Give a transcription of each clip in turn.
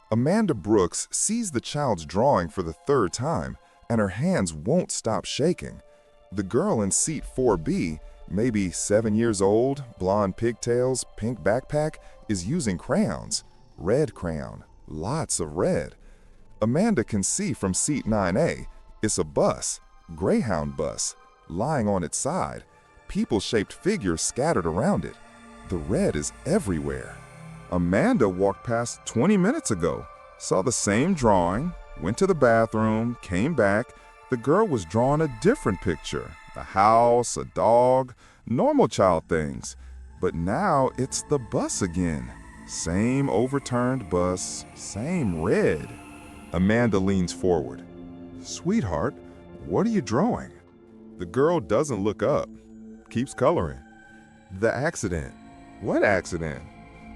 Amanda Brooks sees the child's drawing for the third time, and her hands won't stop shaking. The girl in seat 4B, maybe 7 years old, blonde pigtails, pink backpack, is using crayons. Red crayon. Lots of red. Amanda can see from seat 9A. It's a bus, Greyhound bus, lying on its side. People-shaped figures scattered around it. The red is everywhere. Amanda walked past 20 minutes ago, saw the same drawing, went to the bathroom, came back. The girl was drawing a different picture. A house, a dog, normal child things. But now it's the bus again. Same overturned bus, same red. Amanda leans forward. "Sweetheart, what are you drawing?" The girl doesn't look up, keeps coloring. "The accident." "What accident?"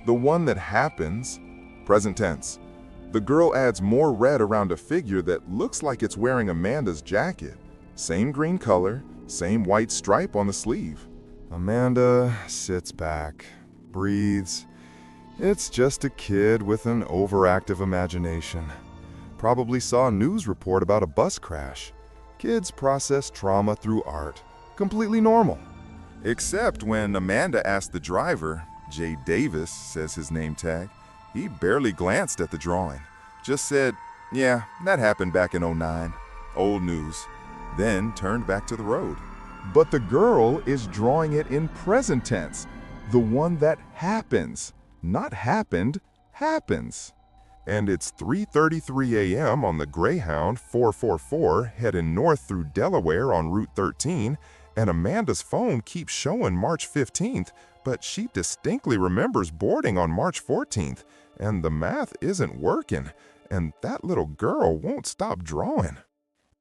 "The one that happens." Present tense. The girl adds more red around a figure that looks like it's wearing Amanda's jacket. Same green color, same white stripe on the sleeve. Amanda sits back, breathes. It's just a kid with an overactive imagination. Probably saw a news report about a bus crash. Kids process trauma through art. Completely normal. Except when Amanda asked the driver, Jay Davis says his name tag, he barely glanced at the drawing. Just said, "Yeah, that happened back in '09. Old news." Then turned back to the road. But the girl is drawing it in present tense. The one that happens. Not happened, happens. And it's 3:33 a.m. on the Greyhound 444 heading north through Delaware on Route 13, and Amanda's phone keeps showing March 15th, but she distinctly remembers boarding on March 14th, and the math isn't working, and that little girl won't stop drawing.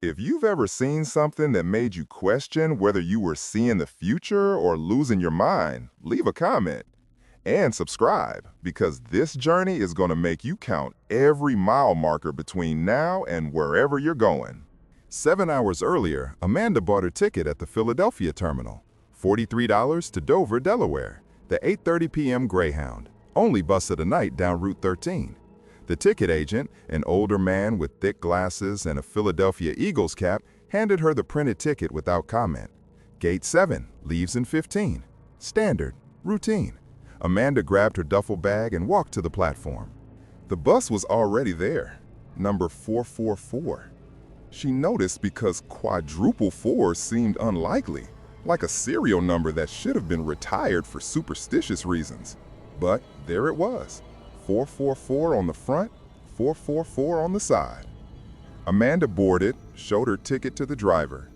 If you've ever seen something that made you question whether you were seeing the future or losing your mind, leave a comment. And subscribe, because this journey is going to make you count every mile marker between now and wherever you're going. 7 hours earlier, Amanda bought her ticket at the Philadelphia terminal. $43 to Dover, Delaware, the 8:30 p.m. Greyhound, only bus of the night down Route 13. The ticket agent, an older man with thick glasses and a Philadelphia Eagles cap, handed her the printed ticket without comment. Gate 7, leaves in 15. Standard, routine. Amanda grabbed her duffel bag and walked to the platform. The bus was already there, number 444. She noticed because quadruple 4 seemed unlikely, like a serial number that should have been retired for superstitious reasons. But there it was, 444 on the front, 444 on the side. Amanda boarded, showed her ticket to the driver.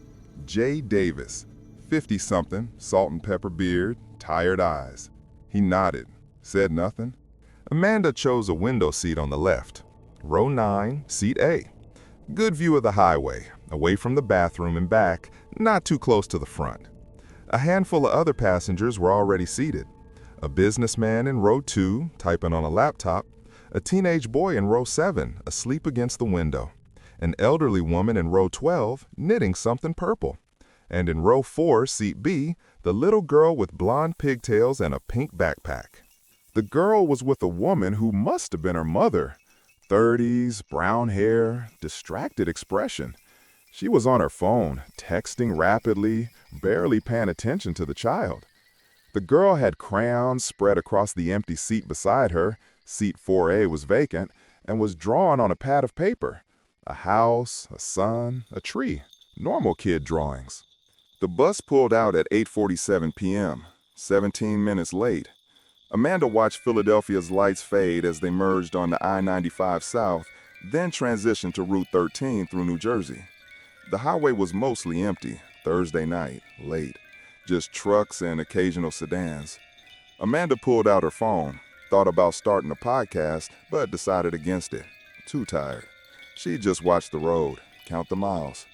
Jay Davis, 50-something, salt and pepper beard, tired eyes. He nodded, said nothing. Amanda chose a window seat on the left. Row 9, seat A. Good view of the highway, away from the bathroom and back, not too close to the front. A handful of other passengers were already seated. A businessman in row 2, typing on a laptop. A teenage boy in row 7, asleep against the window. An elderly woman in row 12, knitting something purple. And in row 4, seat B, the little girl with blonde pigtails and a pink backpack. The girl was with a woman who must have been her mother. 30s, brown hair, distracted expression. She was on her phone, texting rapidly, barely paying attention to the child. The girl had crayons spread across the empty seat beside her, seat 4A was vacant, and was drawing on a pad of paper. A house, a sun, a tree. Normal kid drawings. The bus pulled out at 8:47 p.m., 17 minutes late. Amanda watched Philadelphia's lights fade as they merged on the I-95 South, then transitioned to Route 13 through New Jersey. The highway was mostly empty, Thursday night, late. Just trucks and occasional sedans. Amanda pulled out her phone, thought about starting a podcast, but decided against it. Too tired. She'd just watch the road, count the miles.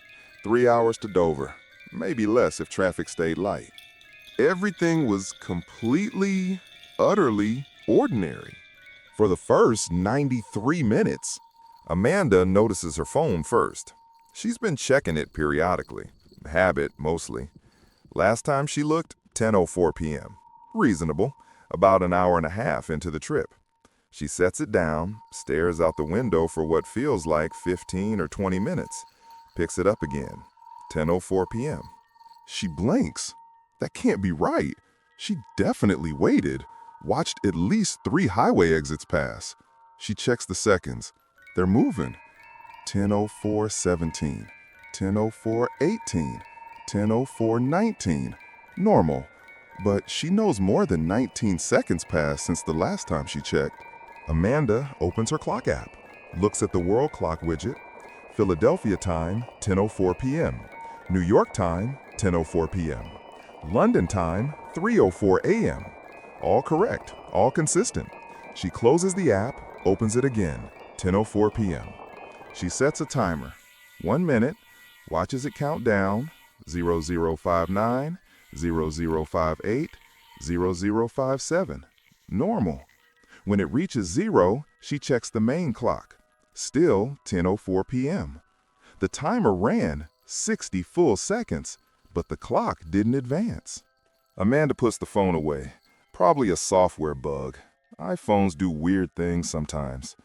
3 hours to Dover. Maybe less if traffic stayed light. Everything was completely, utterly ordinary. For the first 93 minutes, Amanda notices her phone first. She's been checking it periodically. Habit, mostly. Last time she looked, 10:04 p.m. Reasonable, about an hour and a half into the trip. She sets it down, stares out the window for what feels like 15 or 20 minutes, picks it up again. 10:04 p.m. She blinks. That can't be right. She definitely waited, watched at least 3 highway exits pass. She checks the seconds. They're moving. 10:04:17, 10:04:18, 10:04:19. Normal. But she knows more than 19 seconds passed since the last time she checked. Amanda opens her clock app, looks at the world clock widget. Philadelphia time, 10:04 p.m. New York time, 10:04 p.m. London time, 3:04 a.m. All correct, all consistent. She closes the app, opens it again, 10:04 p.m. She sets a timer, 1 minute, watches it count down, 0059, 0058, 0057. Normal. When it reaches 0, she checks the main clock. Still 10:04 p.m. The timer ran 60 full seconds, but the clock didn't advance. Amanda puts the phone away. Probably a software bug. iPhones do weird things sometimes.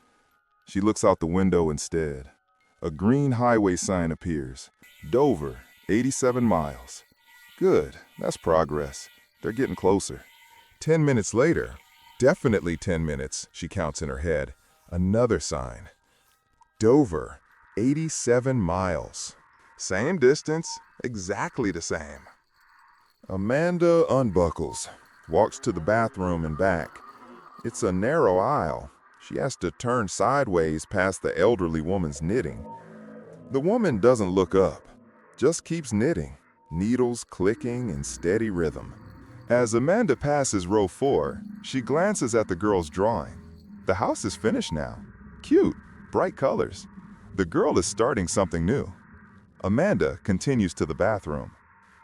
She looks out the window instead. A green highway sign appears. Dover, 87 miles. Good, that's progress. They're getting closer. 10 minutes later, definitely 10 minutes, she counts in her head. Another sign. Dover, 87 miles. Same distance, exactly the same. Amanda unbuckles, walks to the bathroom and back. It's a narrow aisle. She has to turn sideways past the elderly woman's knitting. The woman doesn't look up, just keeps knitting, needles clicking in steady rhythm. As Amanda passes row 4, she glances at the girl's drawing. The house is finished now. Cute, bright colors. The girl is starting something new. Amanda continues to the bathroom.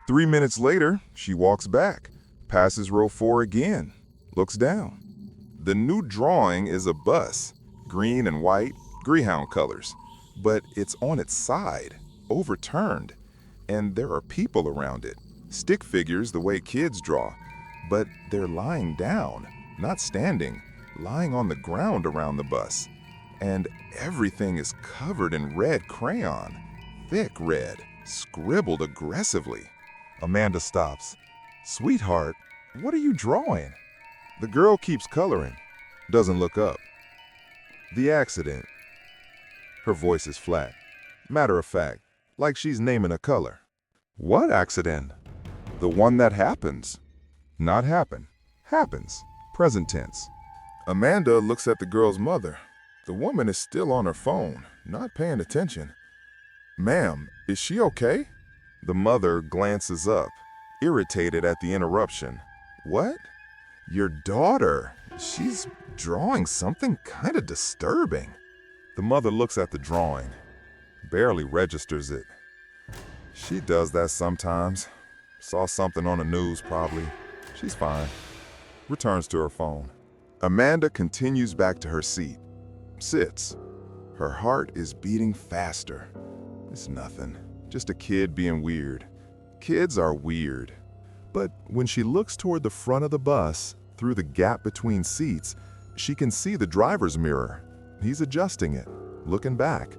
3 minutes later, she walks back, passes row 4 again, looks down. The new drawing is a bus, green and white, Greyhound colors, but it's on its side, overturned, and there are people around it, stick figures the way kids draw, but they're lying down, not standing, lying on the ground around the bus. And everything is covered in red crayon, thick red, scribbled aggressively. Amanda stops. Sweetheart, what are you drawing? The girl keeps coloring, doesn't look up. The accident. Her voice is flat, matter of fact, like she's naming a color. What accident? The one that happens. Not happen, happens, present tense. Amanda looks at the girl's mother. The woman is still on her phone, not paying attention. Ma'am, is she okay? The mother glances up, irritated at the interruption. What? Your daughter, she's drawing something kind of disturbing. The mother looks at the drawing, barely registers it. She does that sometimes. Saw something on the news probably. She's fine. Returns to her phone. Amanda continues back to her seat. Sits. Her heart is beating faster. It's nothing. Just a kid being weird. Kids are weird. But when she looks toward the front of the bus, through the gap between seats, she can see the driver's mirror. He's adjusting it, looking back.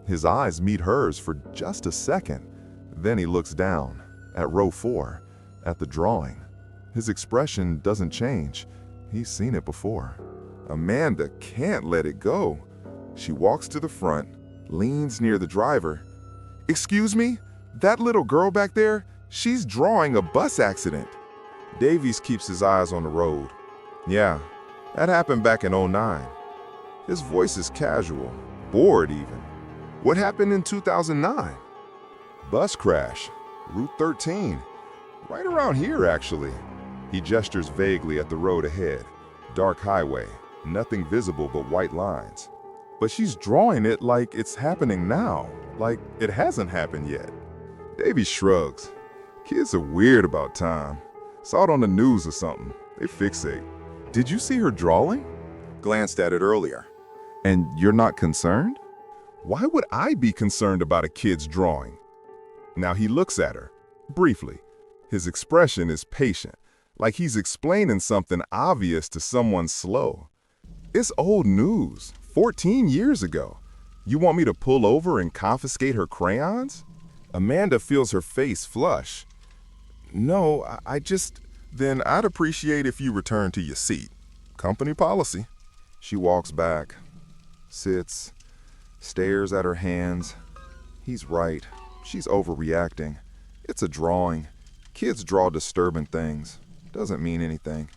His eyes meet hers for just a second. Then he looks down, at row 4, at the drawing. His expression doesn't change. He's seen it before. Amanda can't let it go. She walks to the front, leans near the driver. Excuse me? That little girl back there? She's drawing a bus accident. Davies keeps his eyes on the road. Yeah, that happened back in '09. His voice is casual, bored even. What happened in 2009? Bus crash, Route 13. Right around here, actually. He gestures vaguely at the road ahead. Dark highway, nothing visible but white lines. But she's drawing it like it's happening now, like it hasn't happened yet. Davies shrugs. Kids are weird about time. Saw it on the news or something. They fixate. Did you see her drawing? Glanced at it earlier. And you're not concerned? Why would I be concerned about a kid's drawing? Now he looks at her, briefly. His expression is patient, like he's explaining something obvious to someone slow. It's old news, 14 years ago. You want me to pull over and confiscate her crayons? Amanda feels her face flush. No, Then I'd appreciate if you return to your seat. Company policy. She walks back, sits, stares at her hands. He's right. She's overreacting. It's a drawing. Kids draw disturbing things. Doesn't mean anything.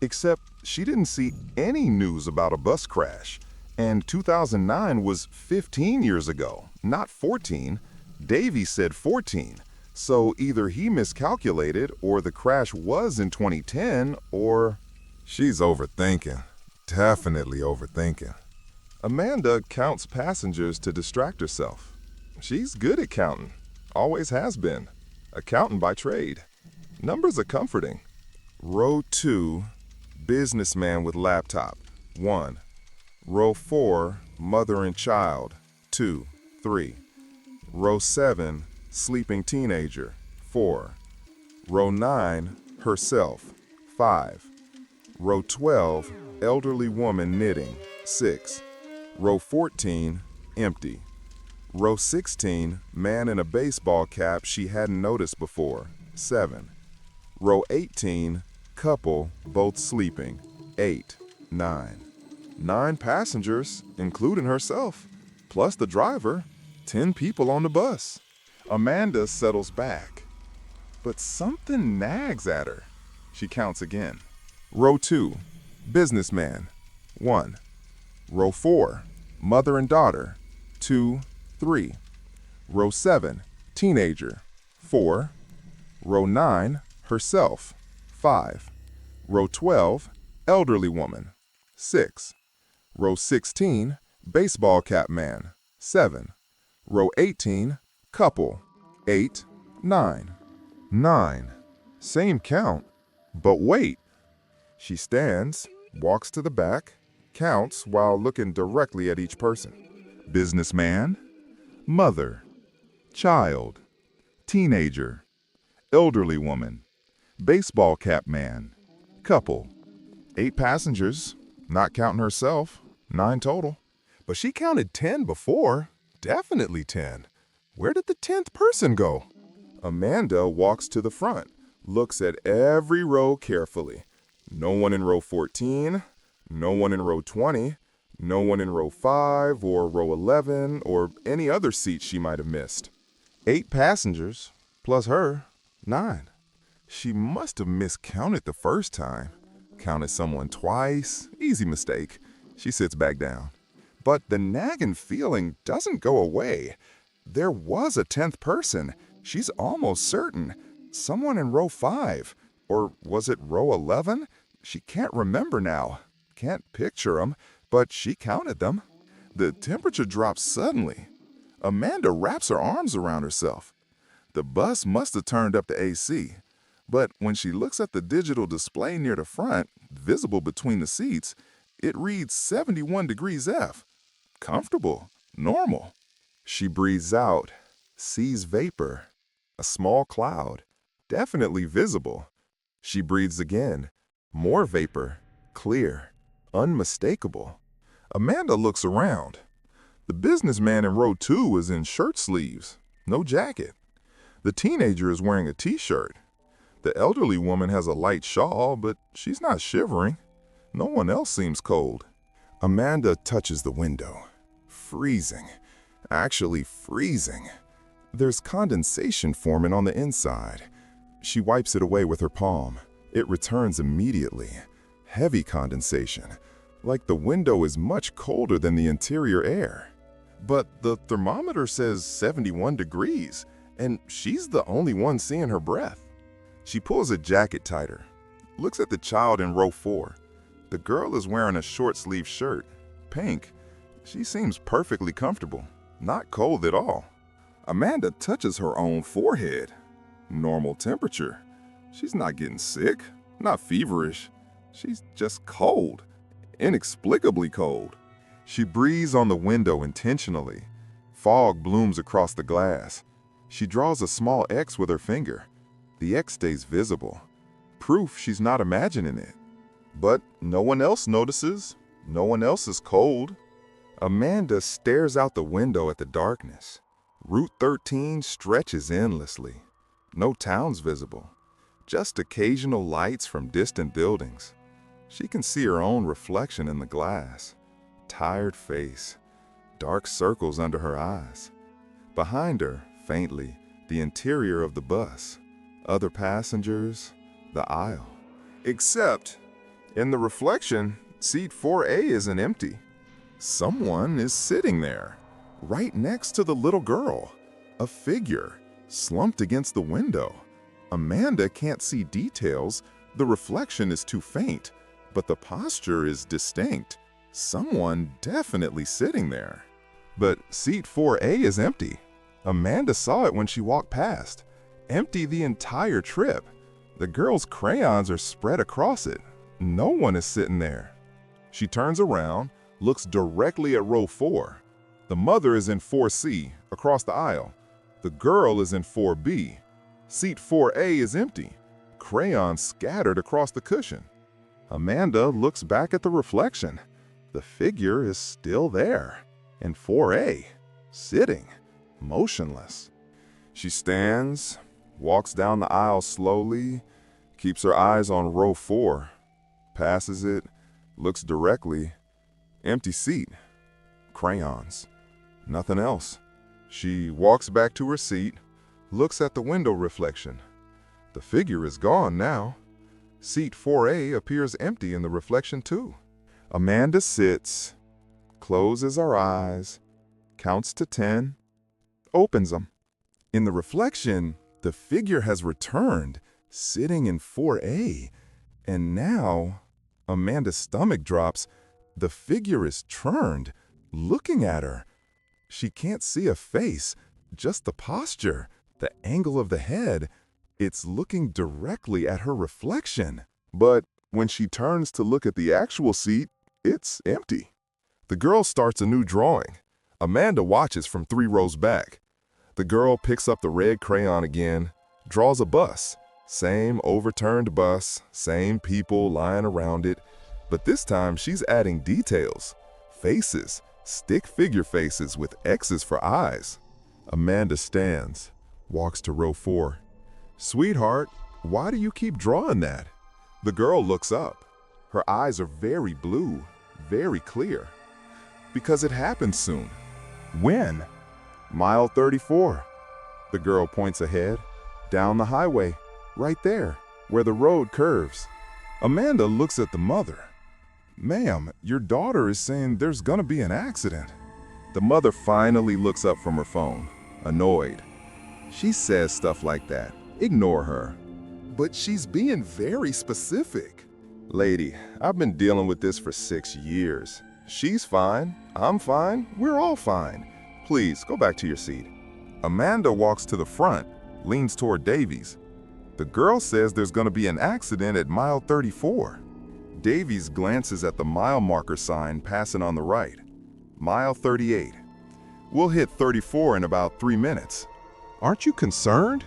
Except she didn't see any news about a bus crash. And 2009 was 15 years ago, not 14. Davy said 14. So either he miscalculated, or the crash was in 2010, or... She's overthinking. Definitely overthinking. Amanda counts passengers to distract herself. She's good at counting. Always has been. Accountant by trade. Numbers are comforting. Row 2, businessman with laptop, 1. Row 4, mother and child, 2, 3. Row 7, sleeping teenager, 4. Row 9, herself, 5. Row 12, elderly woman knitting, 6. Row 14, empty. Row 16, man in a baseball cap she hadn't noticed before, 7. Row 18, couple, both sleeping, 8, 9. 9 passengers, including herself, plus the driver, 10 people on the bus. Amanda settles back, but something nags at her. She counts again. Row 2, businessman, 1. Row 4, mother and daughter, 2, 3. Row 7, teenager, 4. Row 9, herself, 5. Row 12, elderly woman, 6. Row 16, baseball cap man, 7. Row 18, couple, 8, 9. 9. Same count, but wait. She stands, walks to the back, counts while looking directly at each person. Businessman, mother, child, teenager, elderly woman, baseball cap man, couple. 8 passengers, not counting herself, 9 total. But she counted 10 before, definitely 10. Where did the 10th person go? Amanda walks to the front, looks at every row carefully. No one in row 14, no one in row 20, no one in row 5 or row 11 or any other seat she might have missed. 8 passengers, plus her, 9. She must have miscounted the first time. Counted someone twice, easy mistake. She sits back down. But the nagging feeling doesn't go away. There was a 10th person. She's almost certain. Someone in row 5. Or was it row 11? She can't remember now. Can't picture them, but she counted them. The temperature drops suddenly. Amanda wraps her arms around herself. The bus must have turned up the AC. But when she looks at the digital display near the front, visible between the seats, it reads 71 degrees F. Comfortable, normal. She breathes out, sees vapor, a small cloud, definitely visible. She breathes again, more vapor, clear, unmistakable. Amanda looks around. The businessman in row 2 is in shirt sleeves, no jacket. The teenager is wearing a t-shirt. The elderly woman has a light shawl, but she's not shivering. No one else seems cold. Amanda touches the window. Freezing. Actually freezing. There's condensation forming on the inside. She wipes it away with her palm. It returns immediately. Heavy condensation. Like the window is much colder than the interior air. But the thermometer says 71 degrees, and she's the only one seeing her breath. She pulls a jacket tighter, looks at the child in row 4. The girl is wearing a short-sleeved shirt, pink. She seems perfectly comfortable, not cold at all. Amanda touches her own forehead. Normal temperature. She's not getting sick, not feverish. She's just cold, inexplicably cold. She breathes on the window intentionally. Fog blooms across the glass. She draws a small X with her finger. The X stays visible. Proof she's not imagining it. But no one else notices. No one else is cold. Amanda stares out the window at the darkness. Route 13 stretches endlessly. No towns visible, just occasional lights from distant buildings. She can see her own reflection in the glass. Tired face, dark circles under her eyes. Behind her, faintly, the interior of the bus. Other passengers, the aisle. Except, in the reflection, seat 4A isn't empty. Someone is sitting there, right next to the little girl. A figure, slumped against the window. Amanda can't see details, the reflection is too faint, but the posture is distinct. Someone definitely sitting there. But seat 4A is empty. Amanda saw it when she walked past. Empty the entire trip. The girl's crayons are spread across it. No one is sitting there. She turns around, looks directly at row 4. The mother is in 4C, across the aisle. The girl is in 4B. Seat 4A is empty. Crayons scattered across the cushion. Amanda looks back at the reflection. The figure is still there, in 4A, sitting, motionless. She stands, walks down the aisle slowly, keeps her eyes on row 4, passes it, looks directly. Empty seat. Crayons. Nothing else. She walks back to her seat, looks at the window reflection. The figure is gone now. Seat 4A appears empty in the reflection too. Amanda sits, closes her eyes, counts to 10, opens them. In the reflection, the figure has returned, sitting in 4A. And now, Amanda's stomach drops. The figure is turned, looking at her. She can't see a face, just the posture, the angle of the head. It's looking directly at her reflection. But when she turns to look at the actual seat, it's empty. The girl starts a new drawing. Amanda watches from 3 rows back. The girl picks up the red crayon again, draws a bus. Same overturned bus, same people lying around it. But this time she's adding details. Faces, stick figure faces with X's for eyes. Amanda stands, walks to row 4. Sweetheart, why do you keep drawing that? The girl looks up. Her eyes are very blue, very clear. Because it happens soon. When? Mile 34. The girl points ahead, down the highway, right there, where the road curves. Amanda looks at the mother. Ma'am, your daughter is saying there's gonna be an accident. The mother finally looks up from her phone, annoyed. She says stuff like that. Ignore her. But she's being very specific. Lady, I've been dealing with this for 6 years. She's fine, I'm fine, we're all fine. Please, go back to your seat. Amanda walks to the front, leans toward Davies. The girl says there's gonna be an accident at mile 34. Davies glances at the mile marker sign passing on the right. Mile 38. We'll hit 34 in about 3 minutes. Aren't you concerned?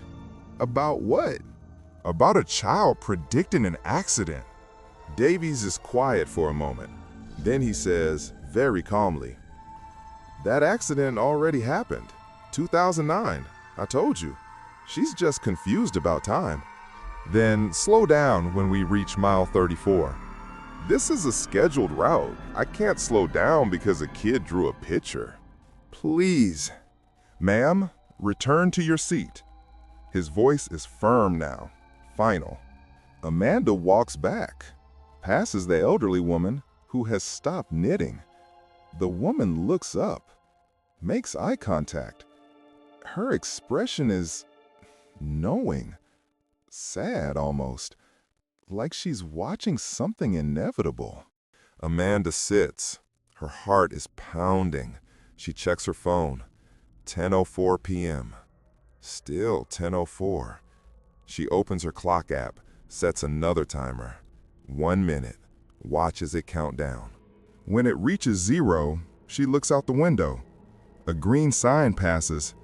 About what? About a child predicting an accident. Davies is quiet for a moment. Then he says, very calmly, that accident already happened. 2009. I told you. She's just confused about time. Then slow down when we reach mile 34. This is a scheduled route. I can't slow down because a kid drew a picture. Please. Ma'am, return to your seat. His voice is firm now, final. Amanda walks back, passes the elderly woman who has stopped knitting. The woman looks up, makes eye contact. Her expression is knowing, sad almost. Like she's watching something inevitable. Amanda sits. Her heart is pounding. She checks her phone. 10:04 p.m. Still 10:04. She opens her clock app, sets another timer. 1 minute. Watches it count down. When it reaches 0, she looks out the window. A green sign passes.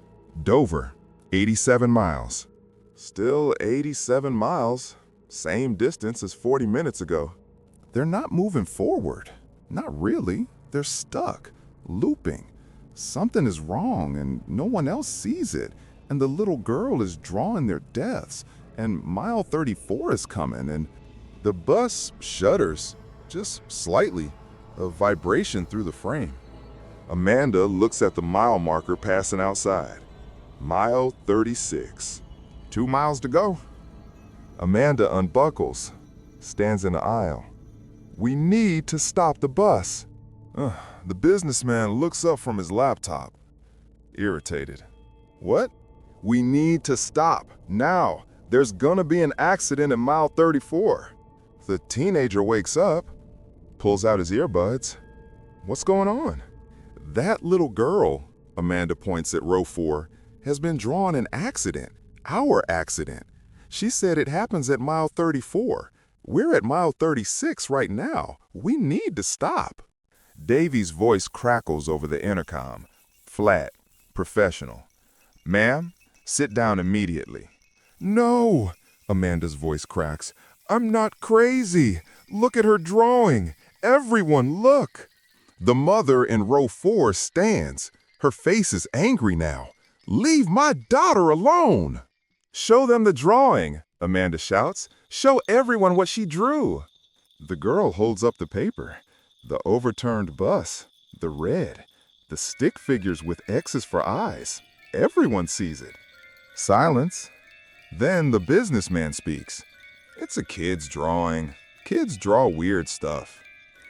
Dover, 87 miles. Still 87 miles. Same distance as 40 minutes ago. They're not moving forward. Not really. They're stuck, looping. Something is wrong and no one else sees it. And the little girl is drawing their deaths. And mile 34 is coming and the bus shudders, just slightly, a vibration through the frame. Amanda looks at the mile marker passing outside. Mile 36. 2 miles to go. Amanda unbuckles, stands in the aisle. We need to stop the bus. The businessman looks up from his laptop, irritated. What? We need to stop, now. There's gonna be an accident at mile 34. The teenager wakes up, pulls out his earbuds. What's going on? That little girl, Amanda points at row 4, has been drawing an accident, our accident. She said it happens at mile 34. We're at mile 36 right now. We need to stop. Davy's voice crackles over the intercom, flat, professional. Ma'am, sit down immediately. No, Amanda's voice cracks. I'm not crazy. Look at her drawing. Everyone, look. The mother in row 4 stands. Her face is angry now. Leave my daughter alone. Show them the drawing, Amanda shouts. Show everyone what she drew. The girl holds up the paper. The overturned bus, the red, the stick figures with X's for eyes. Everyone sees it. Silence. Then the businessman speaks. It's a kid's drawing. Kids draw weird stuff.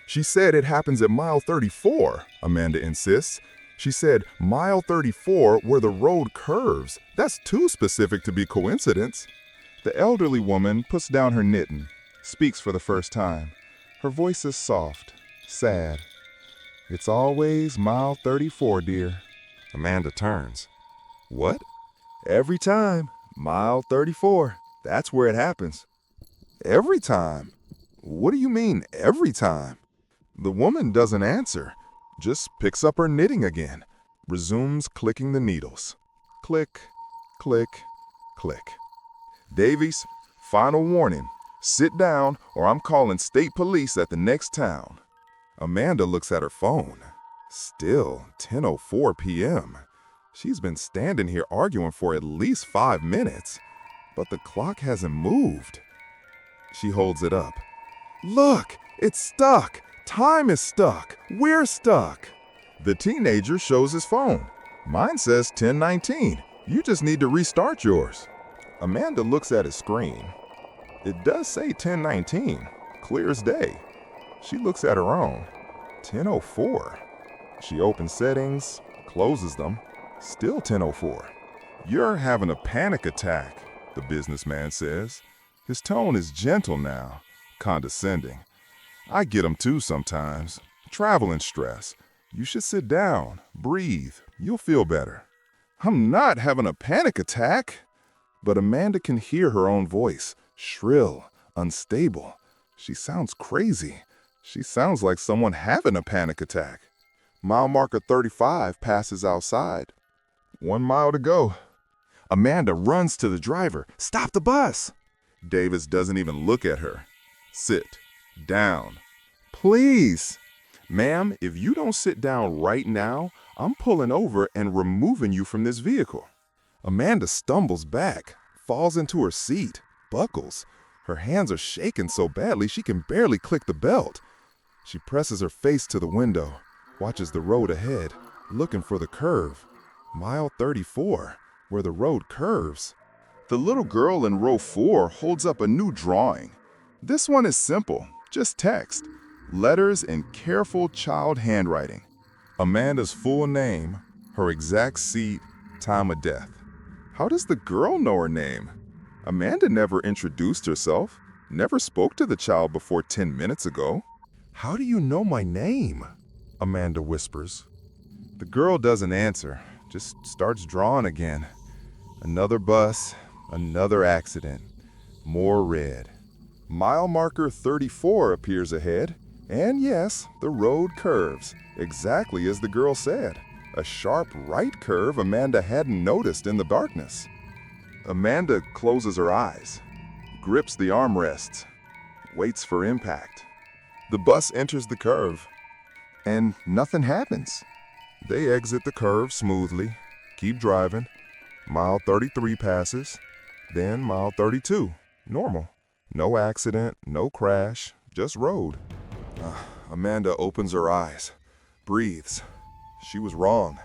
She said it happens at mile 34, Amanda insists. She said mile 34 where the road curves. That's too specific to be coincidence. The elderly woman puts down her knitting, speaks for the first time. Her voice is soft, sad. It's always mile 34, dear. Amanda turns. What? Every time, mile 34. That's where it happens. Every time? What do you mean, every time? The woman doesn't answer, just picks up her knitting again, resumes clicking the needles. Click, click, click. Davies, final warning. Sit down or I'm calling state police at the next town. Amanda looks at her phone. Still 10:04 p.m. She's been standing here arguing for at least 5 minutes, but the clock hasn't moved. She holds it up. Look, it's stuck. Time is stuck. We're stuck. The teenager shows his phone. Mine says 10:19. You just need to restart yours. Amanda looks at his screen. It does say 10:19, clear as day. She looks at her own. 10:04. She opens settings, closes them. Still 10:04. You're having a panic attack, the businessman says. His tone is gentle now, condescending. I get them too sometimes. Traveling stress. You should sit down, breathe. You'll feel better. I'm not having a panic attack. But Amanda can hear her own voice, shrill, unstable. She sounds crazy. She sounds like someone having a panic attack. Mile marker 35 passes outside. 1 mile to go. Amanda runs to the driver. Stop the bus! Davis doesn't even look at her. Sit down. Please. Ma'am, if you don't sit down right now, I'm pulling over and removing you from this vehicle. Amanda stumbles back, falls into her seat, buckles. Her hands are shaking so badly she can barely click the belt. She presses her face to the window, watches the road ahead, looking for the curve. Mile 34, where the road curves. The little girl in row 4 holds up a new drawing. This one is simple, just text, letters in careful child handwriting. Amanda's full name, her exact seat, time of death. How does the girl know her name? Amanda never introduced herself, never spoke to the child before 10 minutes ago. How do you know my name? Amanda whispers. The girl doesn't answer, just starts drawing again. Another bus, another accident, more red. Mile marker 34 appears ahead, and yes, the road curves, exactly as the girl said. A sharp right curve Amanda hadn't noticed in the darkness. Amanda closes her eyes, grips the armrests, waits for impact. The bus enters the curve. and nothing happens. They exit the curve smoothly, keep driving. Mile 33 passes, then mile 32, normal. No accident, no crash, just road. Amanda opens her eyes, breathes. She was wrong.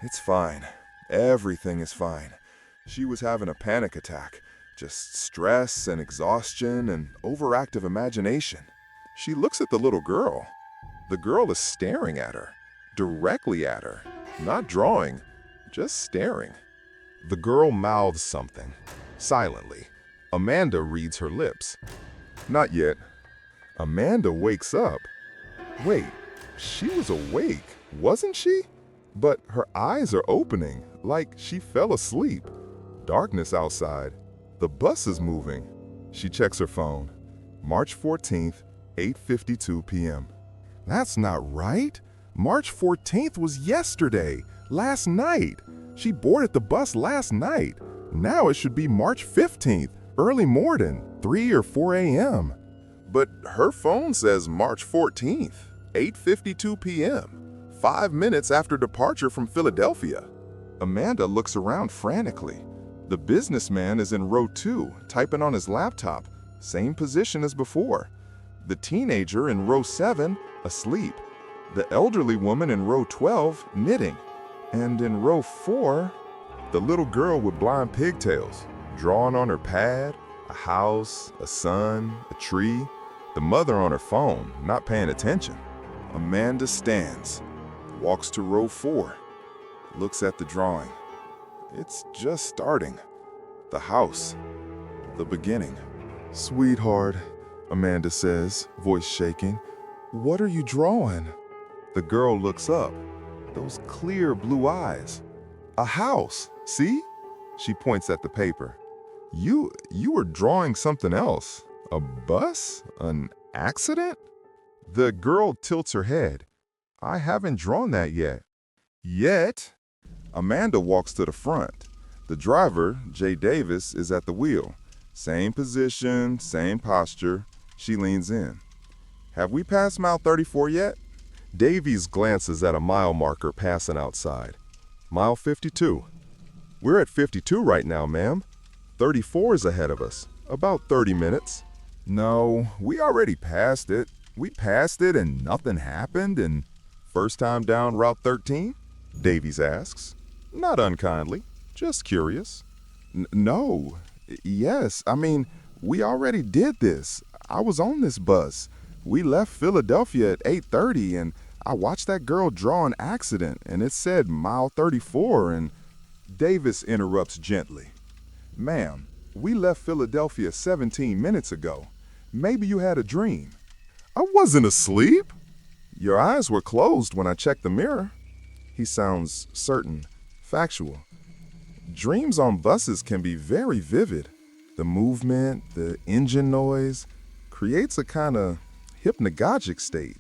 It's fine. Everything is fine. She was having a panic attack, just stress and exhaustion and overactive imagination. She looks at the little girl. The girl is staring at her, directly at her, not drawing, just staring. The girl mouths something, silently. Amanda reads her lips. Not yet. Amanda wakes up. Wait, she was awake, wasn't she? But her eyes are opening, like she fell asleep. Darkness outside. The bus is moving. She checks her phone. March 14th, 8:52 p.m. That's not right. March 14th was yesterday, last night. She boarded the bus last night. Now it should be March 15th, early morning, 3 or 4 a.m. But her phone says March 14th, 8:52 p.m., 5 minutes after departure from Philadelphia. Amanda looks around frantically. The businessman is in row 2, typing on his laptop, same position as before. The teenager in row 7, asleep. The elderly woman in row 12, knitting. And in row 4, the little girl with blonde pigtails, drawing on her pad, a house, a sun, a tree. The mother on her phone, not paying attention. Amanda stands, walks to row 4, looks at the drawing. It's just starting. The house, the beginning. Sweetheart, Amanda says, voice shaking, what are you drawing? The girl looks up, those clear blue eyes. A house, see? She points at the paper. You were drawing something else. A bus? An accident? The girl tilts her head. I haven't drawn that yet. Yet? Amanda walks to the front. The driver, Jay Davis, is at the wheel. Same position, same posture. She leans in. Have we passed mile 34 yet? Davies glances at a mile marker passing outside. Mile 52. We're at 52 right now, ma'am. 34 is ahead of us. About 30 minutes. No, we already passed it. We passed it and nothing happened and... First time down Route 13? Davies asks. Not unkindly, just curious. No. Yes, I mean, we already did this. I was on this bus. We left Philadelphia at 8:30 and I watched that girl draw an accident and it said mile 34 and... Davis interrupts gently. Ma'am, we left Philadelphia 17 minutes ago. Maybe you had a dream. I wasn't asleep. Your eyes were closed when I checked the mirror. He sounds certain, factual. Dreams on buses can be very vivid. The movement, the engine noise, creates a kind of hypnagogic state.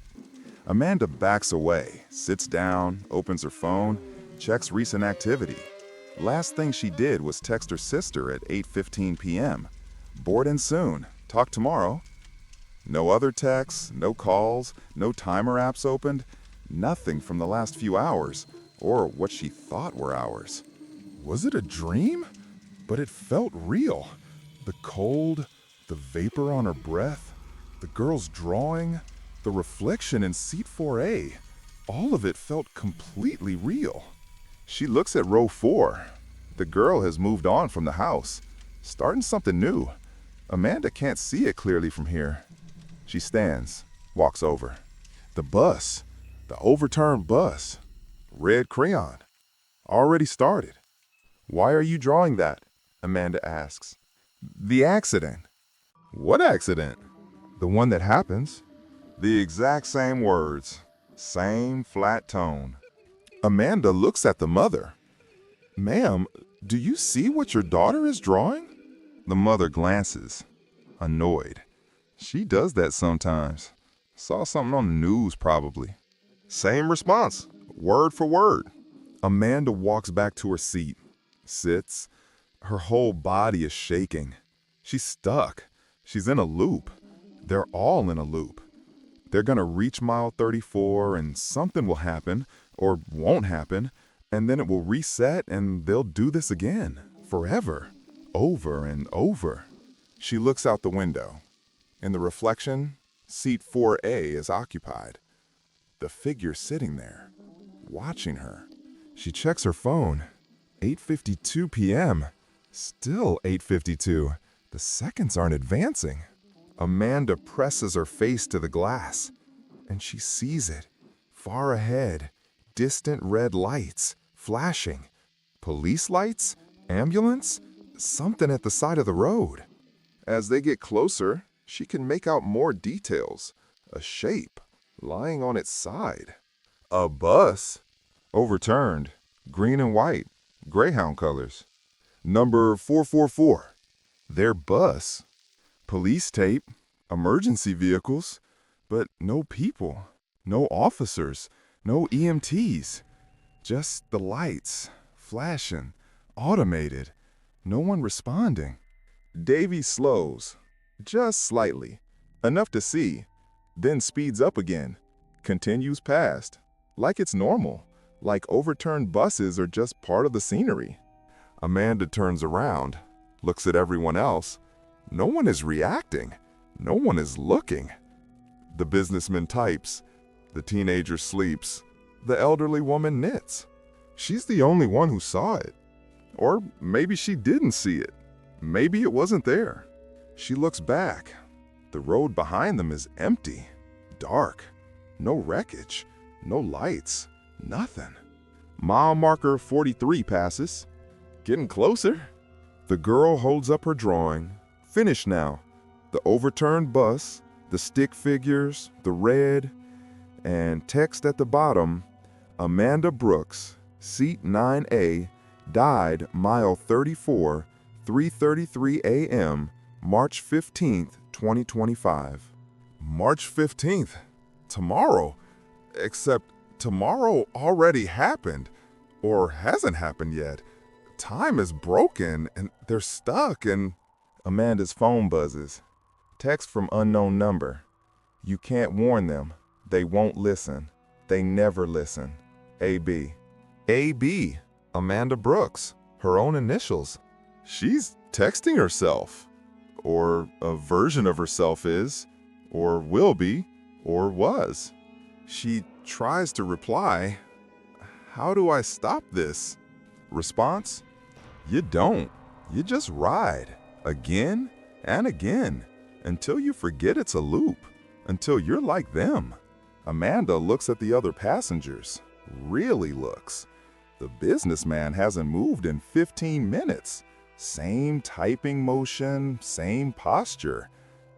Amanda backs away, sits down, opens her phone, checks recent activity. Last thing she did was text her sister at 8:15 p.m. Boarding soon. Talk tomorrow. No other texts, no calls, no timer apps opened. Nothing from the last few hours, or what she thought were hours. Was it a dream? But it felt real. The cold, the vapor on her breath, the girl's drawing, the reflection in seat 4A. All of it felt completely real. She looks at row 4. The girl has moved on from the house, starting something new. Amanda can't see it clearly from here. She stands, walks over. The bus, the overturned bus, red crayon, already started. Why are you drawing that? Amanda asks. The accident. What accident? The one that happens. The exact same words, same flat tone. Amanda looks at the mother. Ma'am, do you see what your daughter is drawing? The mother glances, annoyed. She does that sometimes. Saw something on the news probably. Same response, word for word. Amanda walks back to her seat, sits. Her whole body is shaking. She's stuck. She's in a loop. They're all in a loop. They're gonna reach mile 34 and something will happen, or won't happen, and then it will reset and they'll do this again, forever, over and over. She looks out the window. In the reflection, seat 4A is occupied. The figure sitting there, watching her. She checks her phone. 8:52 p.m. Still 8:52. The seconds aren't advancing. Amanda presses her face to the glass, and she sees it. Far ahead, distant red lights, flashing. Police lights? Ambulance? Something at the side of the road. As they get closer, she can make out more details. A shape, lying on its side. A bus? Overturned. Green and white. Greyhound colors. Number 444. Their bus. Police tape. Emergency vehicles. But no people. No officers. No EMTs. Just the lights. Flashing. Automated. No one responding. Davy slows. Just slightly. Enough to see. Then speeds up again. Continues past. Like it's normal. Like overturned buses are just part of the scenery. Amanda turns around. Looks at everyone else. No one is reacting. No one is looking. The businessman types. The teenager sleeps. The elderly woman knits. She's the only one who saw it. Or maybe she didn't see it. Maybe it wasn't there. She looks back. The road behind them is empty. Dark. No wreckage. No lights. Nothing. Mile marker 43 passes. Getting closer. The girl holds up her drawing. Finished now. The overturned bus, the stick figures, the red, and text at the bottom, Amanda Brooks, seat 9A, died mile 34, 3:33 a.m., March 15th, 2025. March 15th? Tomorrow? Except tomorrow already happened, or hasn't happened yet. Time is broken, and they're stuck, and Amanda's phone buzzes. Text from unknown number. You can't warn them. They won't listen. They never listen. AB. AB. Amanda Brooks. Her own initials. She's texting herself. Or a version of herself is, or will be, or was. She tries to reply. How do I stop this? Response? You don't. You just ride. Again and again. Until you forget it's a loop. Until you're like them. Amanda looks at the other passengers. Really looks. The businessman hasn't moved in 15 minutes. Same typing motion, same posture.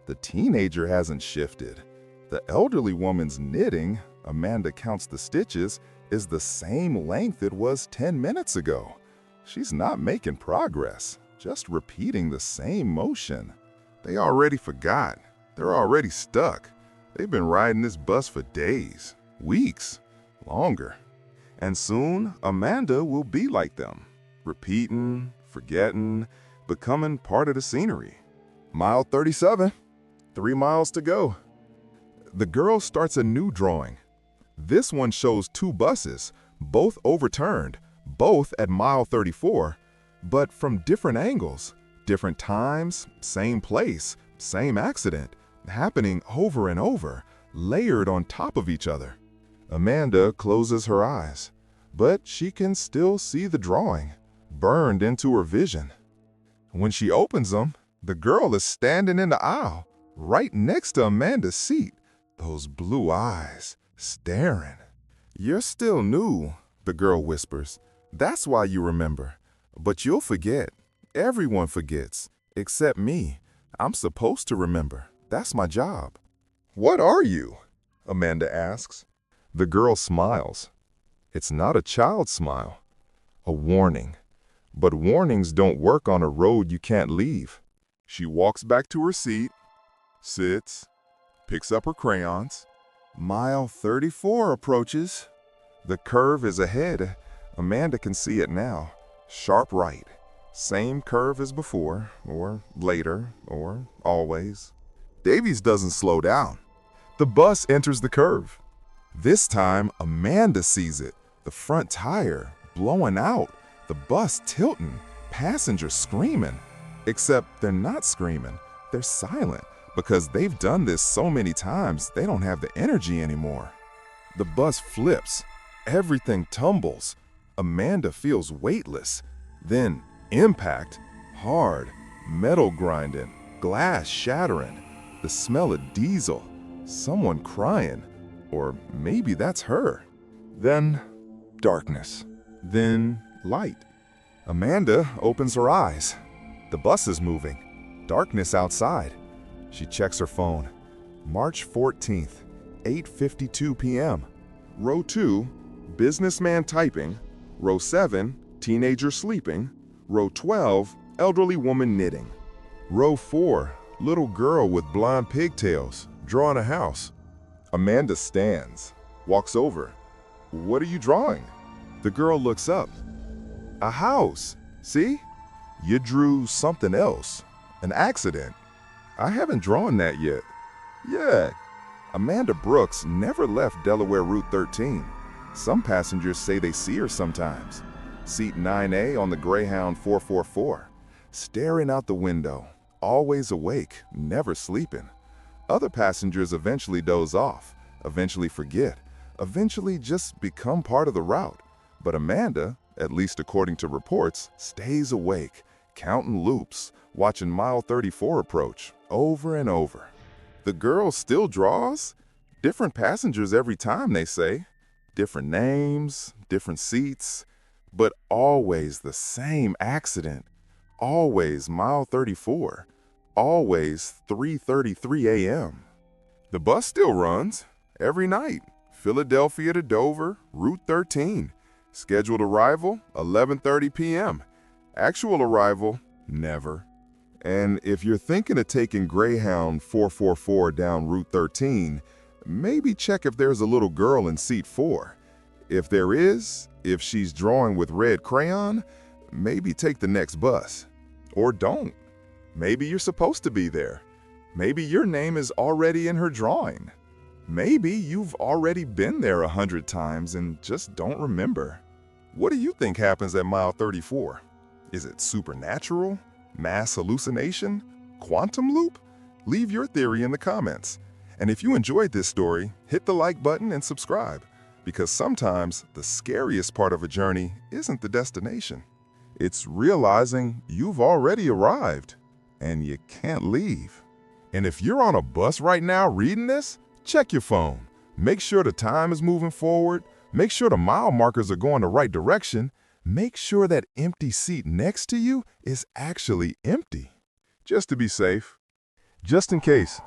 The teenager hasn't shifted. The elderly woman's knitting, Amanda counts the stitches, is the same length it was 10 minutes ago. She's not making progress, just repeating the same motion. They already forgot. They're already stuck. They've been riding this bus for days, weeks, longer. And soon, Amanda will be like them, repeating, forgetting, becoming part of the scenery. Mile 37, 3 miles to go. The girl starts a new drawing. This one shows 2 buses, both overturned, both at mile 34, but from different angles, different times, same place, same accident, happening over and over, layered on top of each other. Amanda closes her eyes, but she can still see the drawing, burned into her vision. When she opens them, the girl is standing in the aisle, right next to Amanda's seat, those blue eyes, staring. You're still new, the girl whispers. That's why you remember. But you'll forget. Everyone forgets, except me. I'm supposed to remember. That's my job. What are you? Amanda asks. The girl smiles. It's not a child's smile. A warning. But warnings don't work on a road you can't leave. She walks back to her seat, sits, picks up her crayons. Mile 34 approaches. The curve is ahead. Amanda can see it now. Sharp right. Same curve as before, or later, or always. Davies doesn't slow down. The bus enters the curve. This time, Amanda sees it. The front tire blowing out, the bus tilting, passengers screaming. Except they're not screaming, they're silent because they've done this so many times they don't have the energy anymore. The bus flips, everything tumbles. Amanda feels weightless. Then impact, hard, metal grinding, glass shattering, the smell of diesel, someone crying, or maybe that's her. Then darkness, then light. Amanda opens her eyes. The bus is moving, darkness outside. She checks her phone. March 14th, 8:52 p.m. Row 2, businessman typing. Row 7, teenager sleeping. Row 12, elderly woman knitting. Row 4, little girl with blonde pigtails, drawing a house. Amanda stands, walks over. What are you drawing? The girl looks up. A house, see? You drew something else, an accident. I haven't drawn that yet. Yeah. Amanda Brooks never left Delaware Route 13. Some passengers say they see her sometimes. Seat 9A on the Greyhound 444. Staring out the window, always awake, never sleeping. Other passengers eventually doze off, eventually forget, eventually just become part of the route. But Amanda, at least according to reports, stays awake, counting loops, watching mile 34 approach, over and over. The girl still draws? Different passengers every time, they say. Different names, different seats, but always the same accident. Always mile 34. Always 3:33 a.m. The bus still runs, every night. Philadelphia to Dover, Route 13. Scheduled arrival, 11:30 p.m. Actual arrival, never. And if you're thinking of taking Greyhound 444 down Route 13, maybe check if there's a little girl in seat 4. If there is, if she's drawing with red crayon, maybe take the next bus. Or don't. Maybe you're supposed to be there. Maybe your name is already in her drawing. Maybe you've already been there 100 times and just don't remember. What do you think happens at mile 34? Is it supernatural? Mass hallucination? Quantum loop? Leave your theory in the comments. And if you enjoyed this story, hit the like button and subscribe, because sometimes the scariest part of a journey isn't the destination. It's realizing you've already arrived and you can't leave. And if you're on a bus right now reading this, check your phone. Make sure the time is moving forward. Make sure the mile markers are going the right direction. Make sure that empty seat next to you is actually empty. Just to be safe. Just in case,